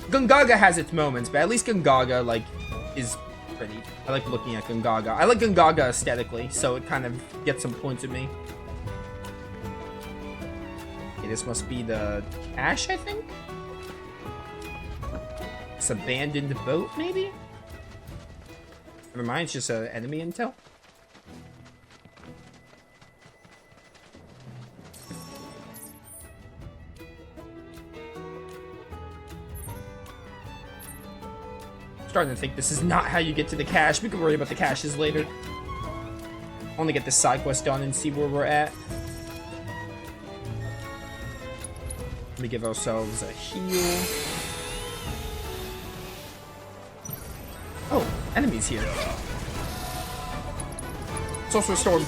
Gungaga has its moments, but at least Gungaga, like, is pretty. I like looking at Gungaga. I like Gungaga aesthetically, so it kind of gets some points with me. Okay, this must be the Ash, I think? This abandoned boat, maybe? Never mind, it's just an enemy intel. Starting to think this is not how you get to the cache. We can worry about the caches later. I want to get this side quest done and see where we're at. Let me give ourselves a heal. Oh, enemies here. It's also a storm.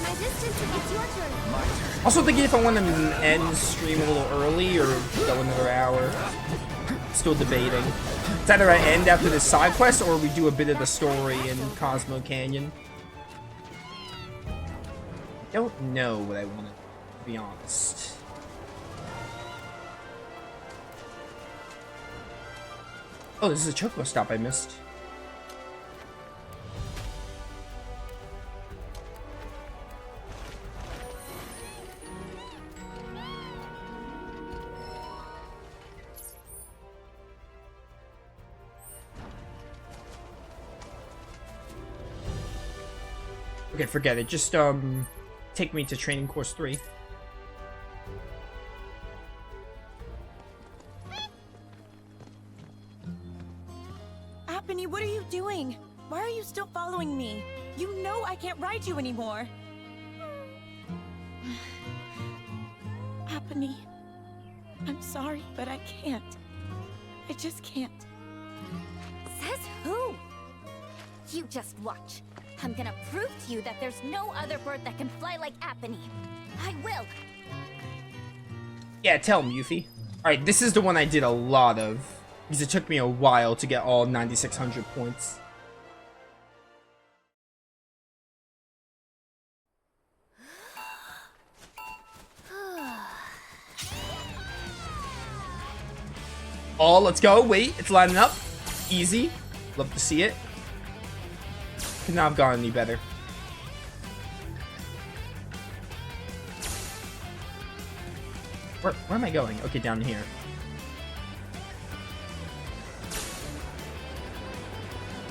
Also thinking if I want to end stream a little early or go another hour. Still debating. It's either I end after this side quest or we do a bit of the story in Cosmo Canyon. I don't know what I want to be honest. Oh, this is a chocobo stop I missed. Okay, forget it. Just, take me to training course 3. Apony, what are you doing? Why are you still following me? You know I can't ride you anymore. Apony, I'm sorry, but I can't. I just can't. Says who? You just watch. I'm gonna prove to you that there's no other bird that can fly like Apony. I will. Yeah, tell him, Yuffie. Alright, this is the one I did a lot of. Because it took me a while to get all 9,600 points. Oh, let's go. Wait, it's lining up. Easy. Love to see it. Could not have gone any better. Where am I going? Okay, down here.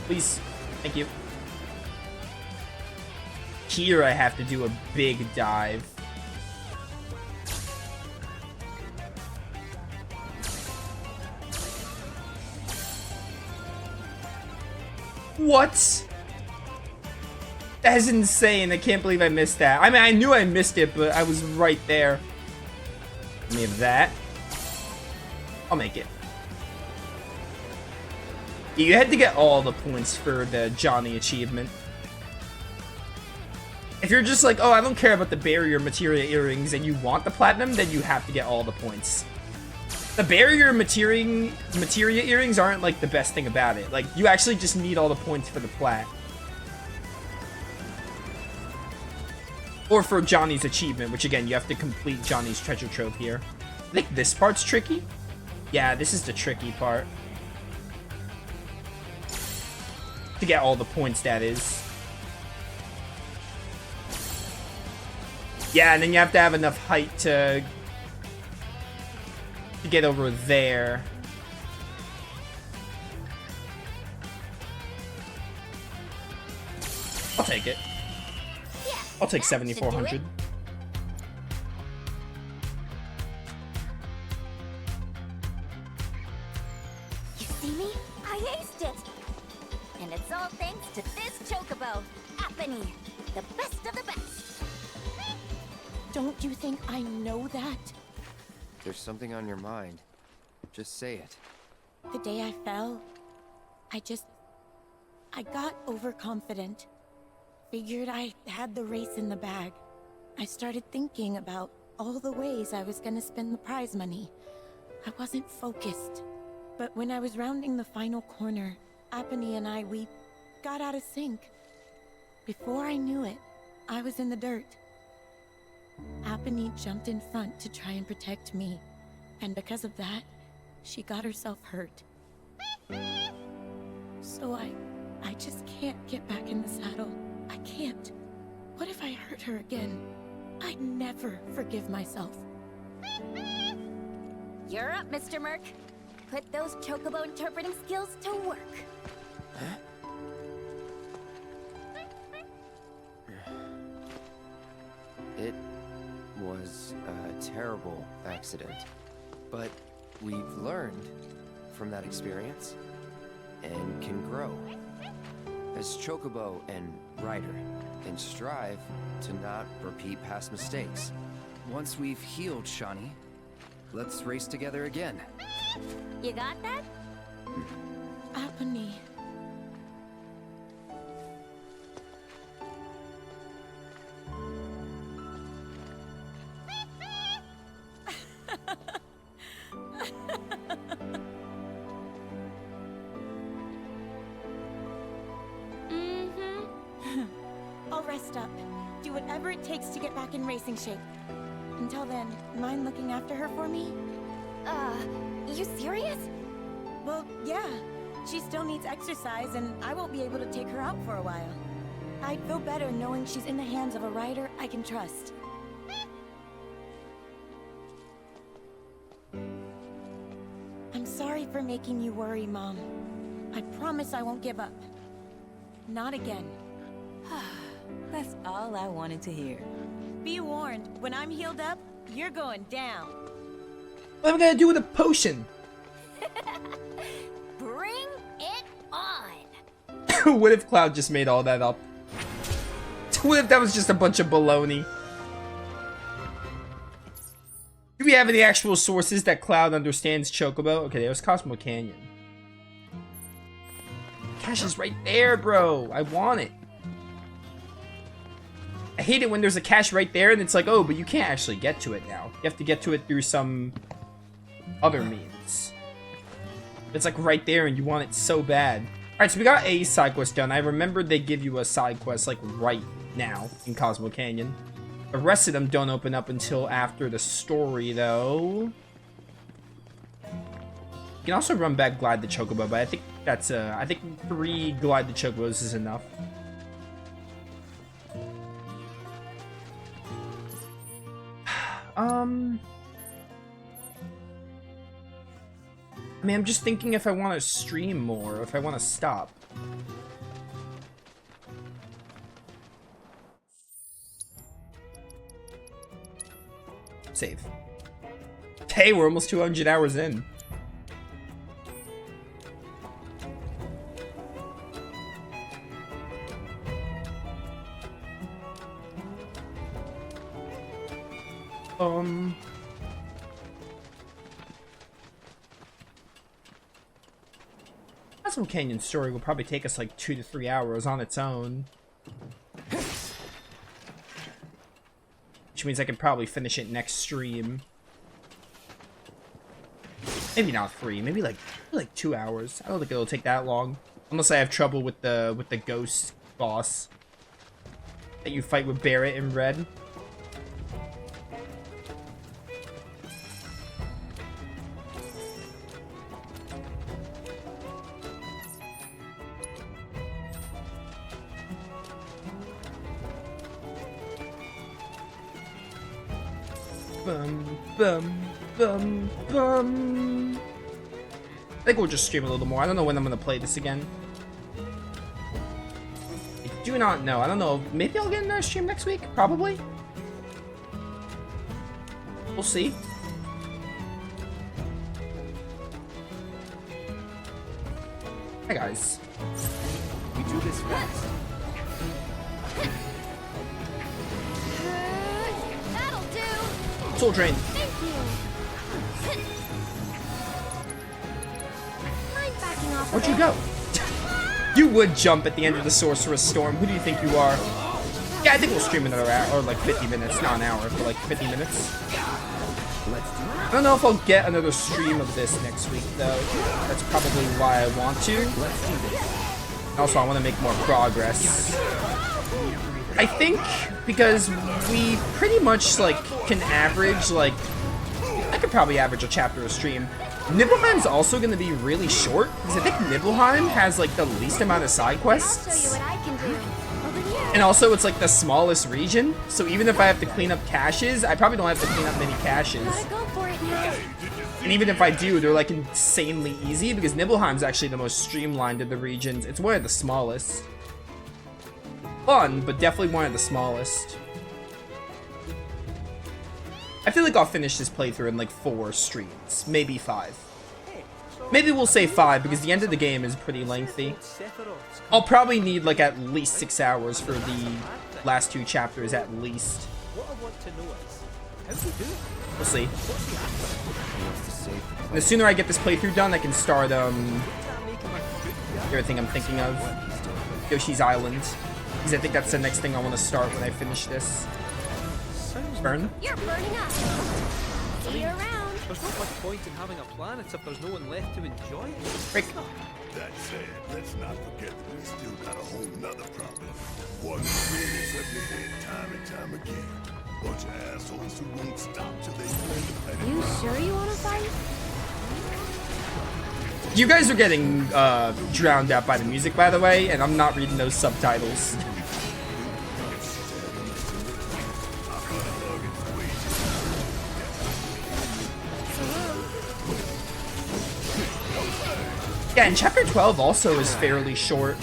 Please. Thank you. Here I have to do a big dive. What? That is insane. I can't believe I missed that. I mean, I knew I missed it, but I was right there. Let me have that. I'll make it. You had to get all the points for the Johnny achievement. If you're just like, oh, I don't care about the barrier materia earrings and you want the platinum, then you have to get all the points. The barrier materia earrings aren't like the best thing about it. Like, you actually just need all the points for the plat. Or for Johnny's achievement, which again, you have to complete Johnny's treasure trove here. I think this part's tricky. Yeah, this is the tricky part. To get all the points, that is. Yeah, and then you have to have enough height to get over there. I'll take it. Yeah, I'll take that 7,400. should do it. You see me? I aced it. And it's all thanks to this chocobo, Apony, the best of the best. Don't you think I know that? There's something on your mind. Just say it. The day I fell, I got overconfident. Figured I had the race in the bag. I started thinking about all the ways I was gonna spend the prize money. I wasn't focused. But when I was rounding the final corner, Apony and we got out of sync. Before I knew it, I was in the dirt. Apony jumped in front to try and protect me. And because of that, she got herself hurt. So I just can't get back in the saddle. I can't. What if I hurt her again? I'd never forgive myself. You're up, Mr. Merc. Put those chocobo interpreting skills to work. It was a terrible accident, but we've learned from that experience and can grow as chocobo and rider and strive to not repeat past mistakes. Once we've healed, Shawnee, let's race together again. You got that? Apony. I'll rest up. Do whatever it takes to get back in racing shape. Until then, mind looking after her for me? You serious? Well, yeah. She still needs exercise, and I won't be able to take her out for a while. I'd feel better knowing she's in the hands of a rider I can trust. I'm sorry for making you worry, Mom. I promise I won't give up. Not again. That's all I wanted to hear. Be warned, when I'm healed up, you're going down. What am I gonna do with a potion? Bring it on! What if Cloud just made all that up? What if that was just a bunch of baloney? Do we have any actual sources that Cloud understands Chocobo? Okay, there's Cosmo Canyon. Cash is right there, bro. I want it. I hate it when there's a cache right there and it's like, oh, but you can't actually get to it now. You have to get to it through some other means. It's like right there and you want it so bad. Alright, so we got a side quest done. I remembered they give you a side quest like right now in Cosmo Canyon. The rest of them don't open up until after the story though. You can also run back Glide the Chocobo, but I think that's I think 3 Glide the Chocobos is enough. I mean, I'm just thinking if I want to stream more, or if I want to stop. Save. Hey, we're almost 200 hours in. Cosmo Canyon story will probably take us like 2 to 3 hours on its own. Which means I can probably finish it next stream. Maybe not 3, maybe like 2 hours. I don't think it'll take that long. Unless I have trouble with the ghost boss that you fight with Barrett and Red. I think we'll just stream a little more. I don't know when I'm gonna play this again. I do not know. I don't know. Maybe I'll get another stream next week. Probably. We'll see. Hi guys. We do this fast. That'll do! Soul Drain. Thank you! Mind backing off Where'd a you bit? go? You would jump at the end of the Sorcerer's Storm. Who do you think you are? Yeah, I think we'll stream another hour, or like 50 minutes. Not an hour, but like 50 minutes. I don't know if I'll get another stream of this next week, though. That's probably why I want to. Also, I want to make more progress. I think because we pretty much, like, can average, like... I could probably average a chapter a stream. Nibelheim's also going to be really short, because I think Nibelheim has, like, the least amount of side I'll quests. show you what I can do. Over here. And also, it's, like, the smallest region, so even if I have to clean up caches, I probably don't have to clean up many caches. Gotta go for it now. And even if I do, they're, like, insanely easy, because Nibelheim's actually the most streamlined of the regions. It's one of the smallest. Fun, but definitely one of the smallest. I feel like I'll finish this playthrough in like 4 streams, maybe 5. Maybe we'll say 5 because the end of the game is pretty lengthy. I'll probably need like at least 6 hours for the last 2 chapters at least. What I want to know is, how do you do it? We'll see. Wants to save the And the sooner I get this playthrough done, I can start Does that make him a good guy? everything I'm thinking of. Yoshi's Island. Because I think that's the next thing I want to start when I finish this. Sounds Burn. You're burning up. See you around. There's not much point in having a planet if there's no one left to enjoy it. Frick. That said, let's not forget that we still got a whole nother problem. One that really up your head time and time again. Bunch of assholes who won't stop till they win the planet. You sure you want to fight? You guys are getting drowned out by the music, by the way, and I'm not reading those subtitles. Yeah, and chapter 12 also is fairly short.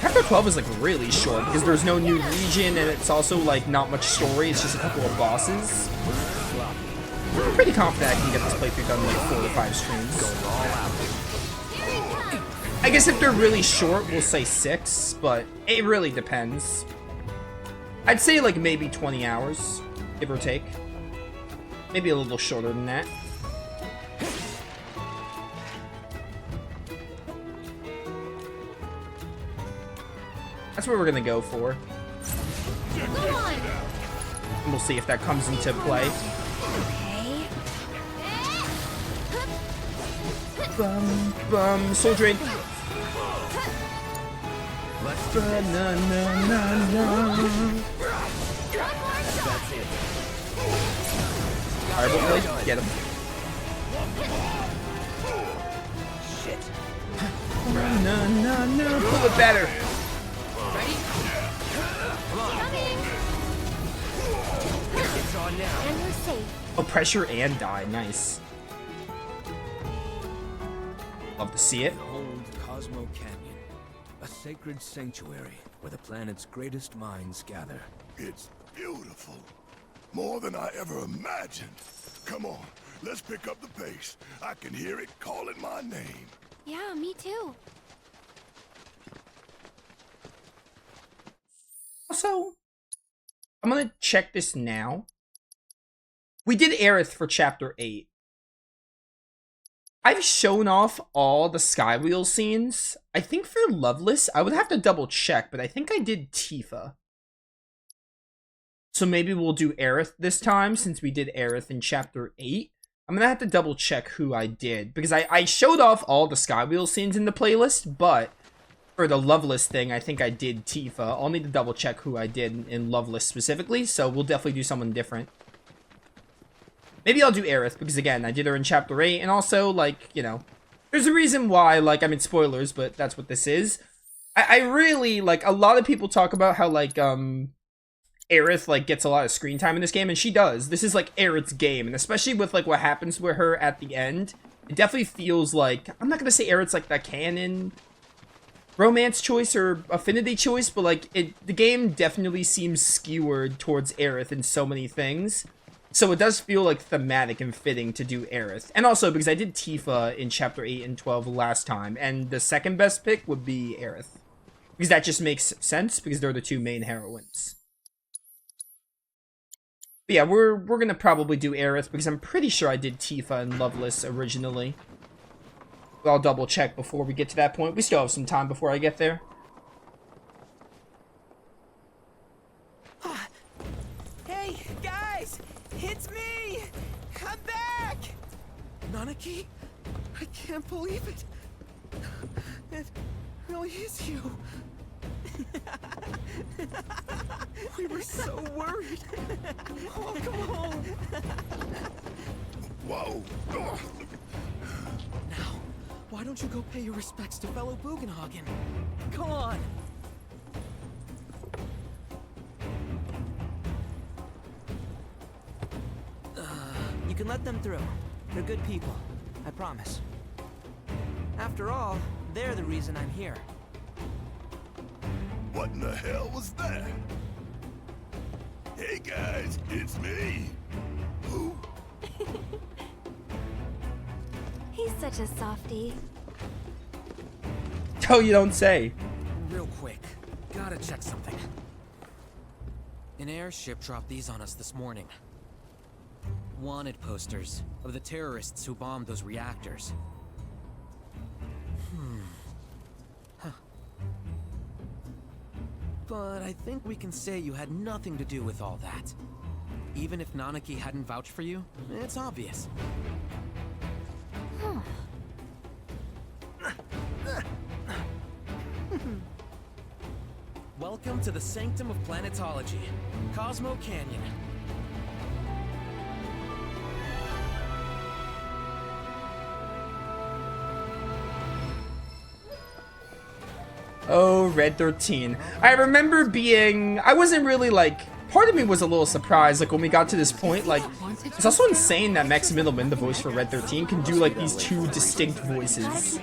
Chapter 12 is like really short because there's no new region and it's also like not much story, it's just a couple of bosses. I'm pretty confident I can get this playthrough done in like 4 to 5 streams. I guess if they're really short, we'll say 6, but it really depends. I'd say like maybe 20 hours, give or take. Maybe a little shorter than that. That's what we're gonna go for. Go on. And we'll see if that comes into play. Okay. Soul Drain. Fireball Blade, get him. No, pull it better. And we're safe. Oh, pressure and die, nice. Love to see it. Behold Cosmo Canyon, a sacred sanctuary where the planet's greatest minds gather. It's beautiful. More than I ever imagined. Come on, let's pick up the pace. I can hear it calling my name. Yeah, me too. Also, I'm gonna check this now. We did Aerith for chapter 8. I've shown off all the Skywheel scenes. I think for Loveless, I would have to double check, but I think I did Tifa. So maybe we'll do Aerith this time, since we did Aerith in chapter 8. I'm gonna have to double check who I did, because I showed off all the Skywheel scenes in the playlist, but for the Loveless thing, I think I did Tifa. I'll need to double check who I did in Loveless specifically, so we'll definitely do someone different. Maybe I'll do Aerith, because again, I did her in chapter 8, and also, like, you know, there's a reason why, like, I mean, spoilers, but that's what this is. I really, like, a lot of people talk about how, like, Aerith, like, gets a lot of screen time in this game, and she does. This is, like, Aerith's game, and especially with, like, what happens with her at the end, it definitely feels like, I'm not gonna say Aerith's, like, the canon romance choice or affinity choice, but, like, the game definitely seems skewered towards Aerith in so many things. So it does feel like thematic and fitting to do Aerith. And also because I did Tifa in chapter 8 and 12 last time, and the second best pick would be Aerith. Because that just makes sense, because they're the 2 main heroines. But yeah, we're gonna probably do Aerith, because I'm pretty sure I did Tifa and Loveless originally. But I'll double check before we get to that point. We still have some time before I get there. Hey, guys! It's me! I'm back! Nanaki? I can't believe it. It really is you. We were so worried. Oh, come home. Whoa. Now, why don't you go pay your respects to fellow Bugenhagen? Come on! You can let them through. They're good people. I promise. After all, they're the reason I'm here. What in the hell was that? Hey guys, it's me. Who? He's such a softie. Oh, you don't say. Real quick, gotta check something. An airship dropped these on us this morning. Wanted posters of the terrorists who bombed those reactors. Huh. But I think we can say you had nothing to do with all that. Even if Nanaki hadn't vouched for you, it's obvious. Welcome to the sanctum of planetology, Cosmo Canyon. Oh, Red 13. I remember I wasn't really like, part of me was a little surprised, like when we got to this point, like, it's also insane that Max Middleman, the voice for Red 13, can do like these two distinct voices.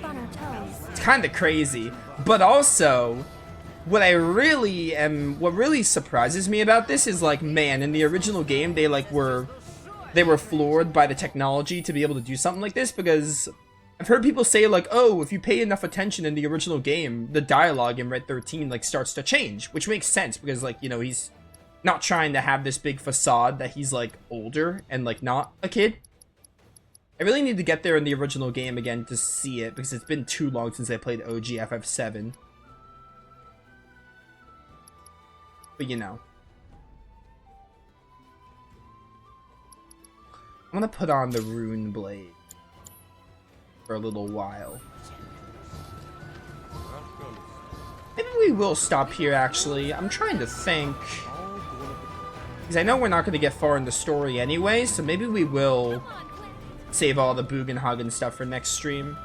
It's kind of crazy. But also, what really surprises me about this is like, man, in the original game, they were floored by the technology to be able to do something like this, because I've heard people say like, oh, if you pay enough attention in the original game, the dialogue in Red 13 like starts to change, which makes sense because like, you know, he's not trying to have this big facade that he's like older and like not a kid. I really need to get there in the original game again to see it because it's been too long since I played OG FF7. But you know. I'm gonna put on the rune blade for a little while. Maybe we will stop here actually. I'm trying to think. Because I know we're not going to get far in the story anyway, so maybe we will save all the Bugenhagen stuff for next stream.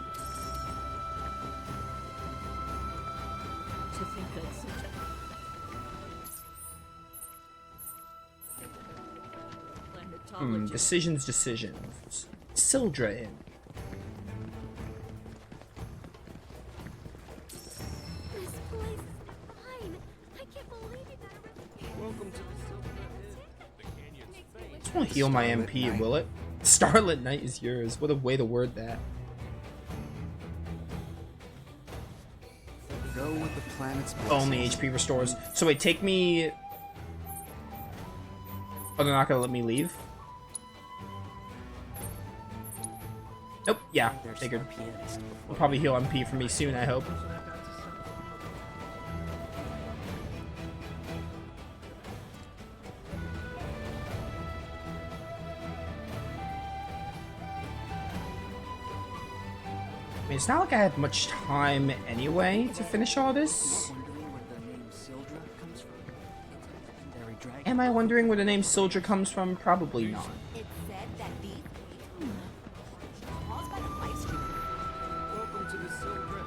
Decisions. Sildra in. This place is fine. I can't believe you got a Welcome to the I just want to heal my MP, will it? Starlit Night is yours. What a way to word that. Go with the planet's Only HP restores. So wait, take me... Oh, they're not gonna let me leave? Nope, yeah, figured. Will probably heal MP for me soon, I hope. I mean, it's not like I have much time anyway to finish all this. Am I wondering where the name Sildra comes from? Probably not. It said that these caused by the live stream. Welcome to the Silver.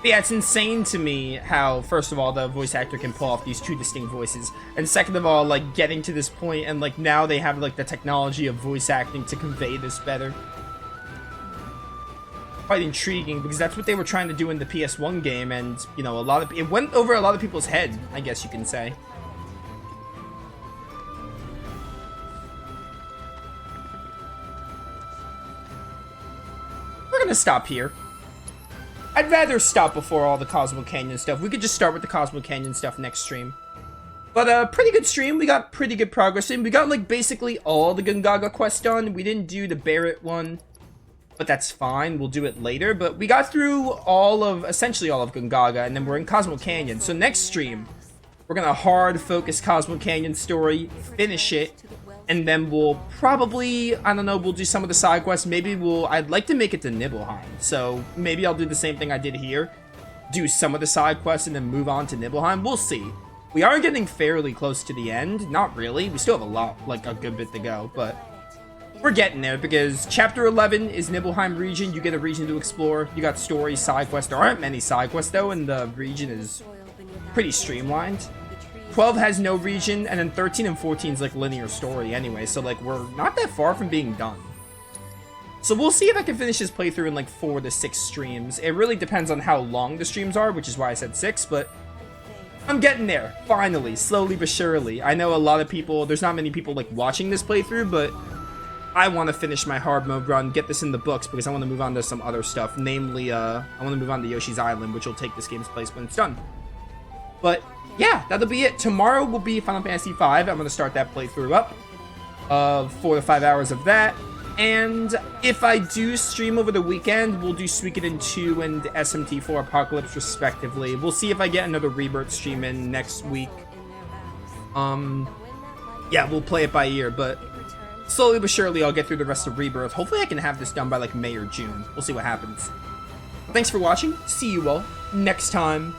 But yeah, it's insane to me how, first of all, the voice actor can pull off these two distinct voices, and second of all, like, getting to this point, and like now they have like the technology of voice acting to convey this better. Quite intriguing, because that's what they were trying to do in the PS1 game, and you know, it went over a lot of people's head, I guess you can say. We're gonna stop here. I'd rather stop before all the Cosmo Canyon stuff. We could just start with the Cosmo Canyon stuff next stream. But pretty good stream. We got pretty good progress in. We got like basically all the Gungaga quests done. We didn't do the Barrett one, but that's fine. We'll do it later. But we got through essentially all of Gungaga, and then we're in Cosmo Canyon. So next stream, we're gonna hard focus Cosmo Canyon story, finish it, and then we'll probably, I don't know, we'll do some of the side quests. Maybe I'd like to make it to Nibelheim. So maybe I'll do the same thing I did here. Do some of the side quests and then move on to Nibelheim. We'll see. We are getting fairly close to the end. Not really. We still have a lot, like a good bit to go, but we're getting there because Chapter 11 is Nibelheim region. You get a region to explore. You got stories, side quests. There aren't many side quests, though, and the region is pretty streamlined. 12 has no region, and then 13 and 14 is, like, linear story anyway, so, like, we're not that far from being done. So we'll see if I can finish this playthrough in, like, 4 to 6 streams. It really depends on how long the streams are, which is why I said 6, but I'm getting there, finally, slowly but surely. I know a lot of people, there's not many people, like, watching this playthrough, but I want to finish my hard mode run, get this in the books, because I want to move on to some other stuff. Namely, I want to move on to Yoshi's Island, which will take this game's place when it's done. But, yeah, that'll be it. Tomorrow will be Final Fantasy V. I'm going to start that playthrough up. 4 to 5 hours of that. And if I do stream over the weekend, we'll do Suikoden 2 and SMT4 Apocalypse, respectively. We'll see if I get another Rebirth stream in next week. Yeah, we'll play it by ear, but slowly but surely I'll get through the rest of Rebirth. Hopefully I can have this done by like May or June. We'll see what happens. Thanks for watching. See you all next time.